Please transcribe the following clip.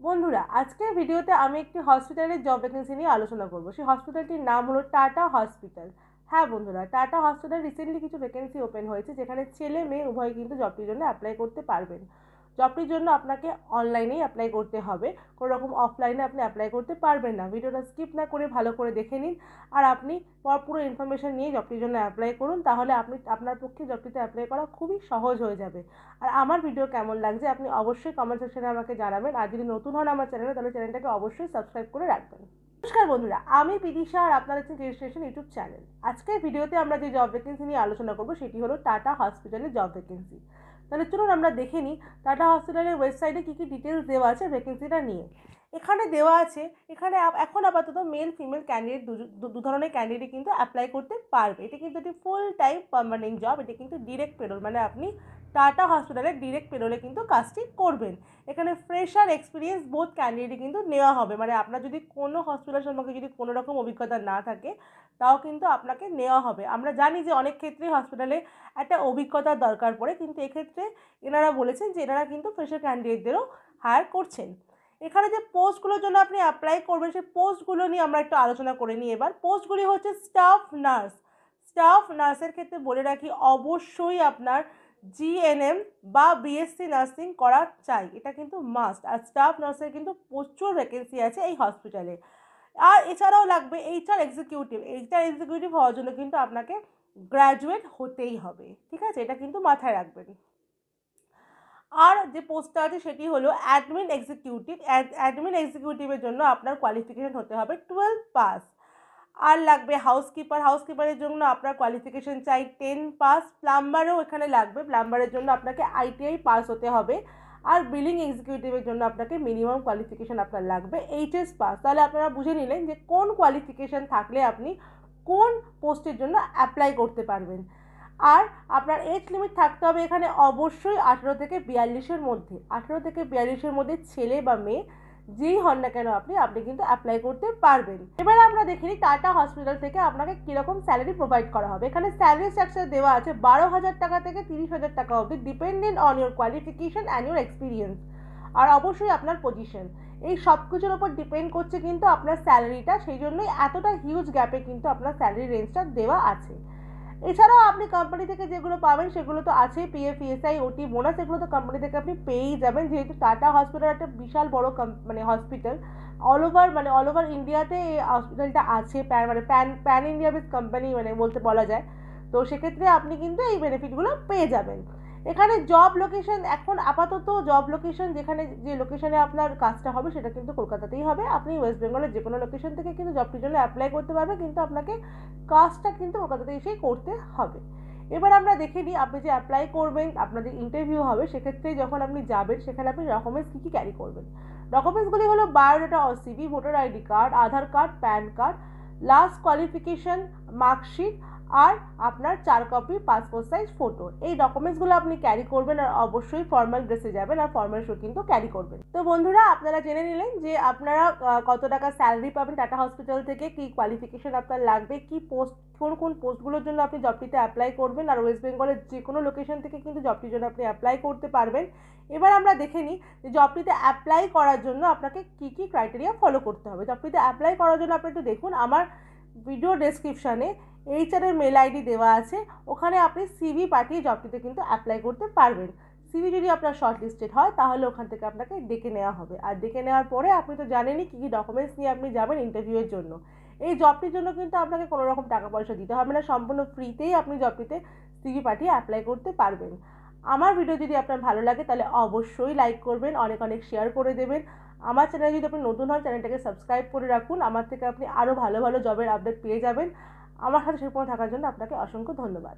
বন্ধুরা, আজকের ভিডিওতে আমি একটি হসপিটালের জব ভ্যাকেন্সি নিয়ে আলোচনা করব। সেই হসপিটালটির নাম হলো টাটা হসপিটাল। হ্যাঁ বন্ধুরা, টাটা হসপিটাল রিসেন্টলি কিছু ভ্যাকেন্সি ওপেন হয়েছে, যেখানে ছেলে মেয়ে উভয় কিন্তু জবটির জন্য অ্যাপ্লাই করতে পারবেন। জবটির জন্য আপনাকে অনলাইনেই অ্যাপ্লাই করতে হবে, কোনো রকম অফলাইনে আপনি অ্যাপ্লাই করতে পারবেন না। ভিডিওটা স্কিপ না করে ভালো করে দেখে নিন, আর আপনি পুরো ইনফরমেশন নিয়ে জবটির জন্য অ্যাপ্লাই করুন। তাহলে আপনার পক্ষে জবটিতে অ্যাপ্লাই করা খুবই সহজ হয়ে যাবে। আর আমার ভিডিও কেমন লাগছে আপনি অবশ্যই কমেন্ট সেকশনে আমাকে জানাবেন। আর যদি নতুন হন আমার চ্যানেলে, তাহলে চ্যানেলটাকে অবশ্যই সাবস্ক্রাইব করে রাখবেন। নমস্কার বন্ধুরা, আমি বিদিশা আর আপনারা হচ্ছেন রেজিস্ট্রেশন ইউটিউব চ্যানেল। আজকের ভিডিওতে আমরা যে জব ভ্যাকেন্সি নিয়ে আলোচনা করবো সেটি হলো টাটা হসপিটালের জব ভ্যাকেন্সি। তাহলে চলুন আমরা দেখে নিই টাটা হসপিটালের ওয়েবসাইটে কী কী ডিটেলস দেওয়া আছে ভ্যাকেন্সিটা নিয়ে। এখানে দেওয়া আছে, এখানে এখন আপাতত মেল ফিমেল ক্যান্ডিডেট দু ধরনের ক্যান্ডিডেট কিন্তু অ্যাপ্লাই করতে পারবে। এটা কিন্তু একটি ফুল টাইম পার্মানেন্ট জব। এটা কিন্তু ডিরেক্ট পেরোল, মানে আপনি টাটা হসপিটালের ডিরেক্ট পেরোলে কিন্তু কাজটি করবেন। এখানে ফ্রেশার এক্সপিরিয়েন্স বোথ ক্যান্ডিডেট কিন্তু নেওয়া হবে, মানে আপনার যদি কোনো হসপিটাল সম্পর্কে যদি কোনো রকম অভিজ্ঞতা না থাকে তাও কিন্তু আপনাকে নেওয়া হবে। আমরা জানি যে অনেক ক্ষেত্রেই হসপিটালে একটা অভিজ্ঞতার দরকার পড়ে, কিন্তু এক্ষেত্রে এনারা বলেছেন যে এনারা কিন্তু ফ্রেশার ক্যান্ডিডেটদেরও হায়ার করছেন। এখানে যে পোস্টগুলোর জন্য আপনি অ্যাপ্লাই করবেন সেই পোস্টগুলো নিয়ে আমরা একটু আলোচনা করে নিই। এবার পোস্টগুলি হচ্ছে স্টাফ নার্স। স্টাফ নার্সের ক্ষেত্রে বলে রাখি, অবশ্যই আপনার জিএনএম বা বিএসসি নার্সিং করা চাই, এটা কিন্তু মাস্ট। আর স্টাফ নার্সের কিন্তু প্রচুর ভ্যাকেন্সি আছে এই হসপিটালে। আর এছাড়াও লাগবে এইচআর এক্সিকিউটিভ। এইচআর এক্সিকিউটিভ হওয়ার জন্য কিন্তু আপনাকে গ্র্যাজুয়েট হতেই হবে, ঠিক আছে? এটা কিন্তু মাথায় রাখবেন। আর যে পোস্টটা আছে সেটি হলো অ্যাডমিন এক্সিকিউটিভ। অ্যাডমিন এক্সিকিউটিভের জন্য আপনার কোয়ালিফিকেশন হতে হবে 12 পাস। আর লাগবে হাউসকিপার। হাউসকিপারের জন্য আপনার কোয়ালিফিকেশন চাই 10 পাস। প্লাম্বারও এখানে লাগবে, প্লাম্বারের জন্য আপনাকে আইটিআই পাস হতে হবে। আর বিলিং এক্সিকিউটিভের জন্য আপনাকে মিনিমাম কোয়ালিফিকেশন আপনার লাগবে এইচএস পাস। তাহলে আপনারা বুঝে নিলেন যে কোন কোয়ালিফিকেশন থাকলে আপনি কোন পোস্টের জন্য অ্যাপ্লাই করতে পারবেন। আর আপনার এজ লিমিট থাকতে হবে এখানে অবশ্যই 18 থেকে 42-এর মধ্যে। 18 থেকে 42-এর মধ্যে ছেলে বা মেয়ে যেই হন না কেন আপনি কিন্তু অ্যাপ্লাই করতে পারবেন। এবার আমরা দেখে নিই টাটা হসপিটাল থেকে আপনাকে কীরকম স্যালারি প্রোভাইড করা হবে। এখানে স্যালারি স্ট্রাকচার দেওয়া আছে 12,000 টাকা থেকে 30,000 টাকা অবধি, dependent on your qualification and your experience. আর অবশ্যই আপনার পজিশন, এই সব কিছুর ওপর ডিপেন্ড করছে কিন্তু আপনার স্যালারিটা। সেই জন্যই এতটা হিউজ গ্যাপে কিন্তু আপনার স্যালারি রেঞ্জটা দেওয়া আছে। এছাড়াও আপনি কোম্পানি থেকে যেগুলো পাবেন সেগুলো তো আছেই, পিএফ, ইএসআই, ওটি, বোনাস, এগুলো তো কোম্পানি থেকে আপনি পেয়েই যাবেন। যেহেতু টাটা হসপিটাল একটা বিশাল বড় হসপিটাল, অল ওভার ইন্ডিয়াতে এই হসপিটালটা আছে, প্যান ইন্ডিয়া বেস কোম্পানি বলতে বলা যায়। তো সেক্ষেত্রে আপনি কিন্তু এই বেনিফিটগুলো পেয়ে যাবেন। এখানে জব লোকেশন, এখন আপাতত জব লোকেশন যে লোকেশনে আপনার কাজটা হবে সেটা কিন্তু কলকাতাতেই হবে। আপনি ওয়েস্ট বেঙ্গলের যে কোনো লোকেশন থেকে কিন্তু জবটির জন্য অ্যাপ্লাই করতে পারবেন, কিন্তু আপনাকে কাজটা কিন্তু কলকাতাতে এসেই করতে হবে। এবার আমরা দেখে নিই, আপনি যে অ্যাপ্লাই করবেন, আপনাদের ইন্টারভিউ হবে, সেক্ষেত্রে যখন আপনি যাবেন সেখানে আপনি ডকুমেন্টস কী কী ক্যারি করবেন। ডকুমেন্টসগুলি হলো বায়োডাটা ও CV, voter ID card, Aadhaar card, PAN card, last qualification marksheet, আর আপনার 4 কপি পাসপোর্ট সাইজ ফটো। এই ডকুমেন্টসগুলো আপনি ক্যারি করবেন। আর অবশ্যই ফর্মাল ড্রেসে যাবেন, আর ফর্মাল শু কিন্তু ক্যারি করবেন। তো বন্ধুরা, আপনারা জেনে নিলেন যে আপনারা কত টাকা স্যালারি পাবেন টাটা হসপিটাল থেকে, কী কোয়ালিফিকেশন আপনার লাগবে, কী পোস্ট, কোন পোস্টগুলোর জন্য আপনি জবটিতে অ্যাপ্লাই করবেন। আর ওয়েস্ট বেঙ্গলের যে কোনো লোকেশন থেকে কিন্তু জবটির জন্য আপনি অ্যাপ্লাই করতে পারবেন। এবার আমরা দেখে নিই যে জবটিতে অ্যাপ্লাই করার জন্য আপনাকে কী কী ক্রাইটেরিয়া ফলো করতে হবে। জবটিতে অ্যাপ্লাই করার জন্য আপনি একটু দেখুন, আমার ভিডিও ডেসক্রিপশানে এইচআরের মেল আইডি দেওয়া আছে, ওখানে আপনি সিভি পাঠিয়ে জবটিতে কিন্তু অ্যাপ্লাই করতে পারবেন। সিভি যদি আপনার শর্ট লিস্টেড হয় তাহলে ওখান থেকে আপনাকে ডেকে নেওয়া হবে। আর ডেকে নেওয়ার পরে আপনি তো জানেনই কী কী ডকুমেন্টস নিয়ে আপনি যাবেন ইন্টারভিউয়ের জন্য। এই জবটির জন্য কিন্তু আপনাকে কোনো রকম টাকা পয়সা দিতে হবে না, সম্পূর্ণ ফ্রিতেই আপনি জবটিতে সিভি পাঠিয়ে অ্যাপ্লাই করতে পারবেন। আমার ভিডিও যদি আপনার ভালো লাগে তাহলে অবশ্যই লাইক করবেন, অনেক শেয়ার করে দেবেন। আমার চ্যানেলে যদি আপনি নতুন হন, চ্যানেলটাকে সাবস্ক্রাইব করে রাখুন। আমার থেকে আপনি আরও ভালো ভালো জবের আপডেট পেয়ে যাবেন। আমার সাথে সেরকম থাকার জন্য আপনাকে অসংখ্য ধন্যবাদ।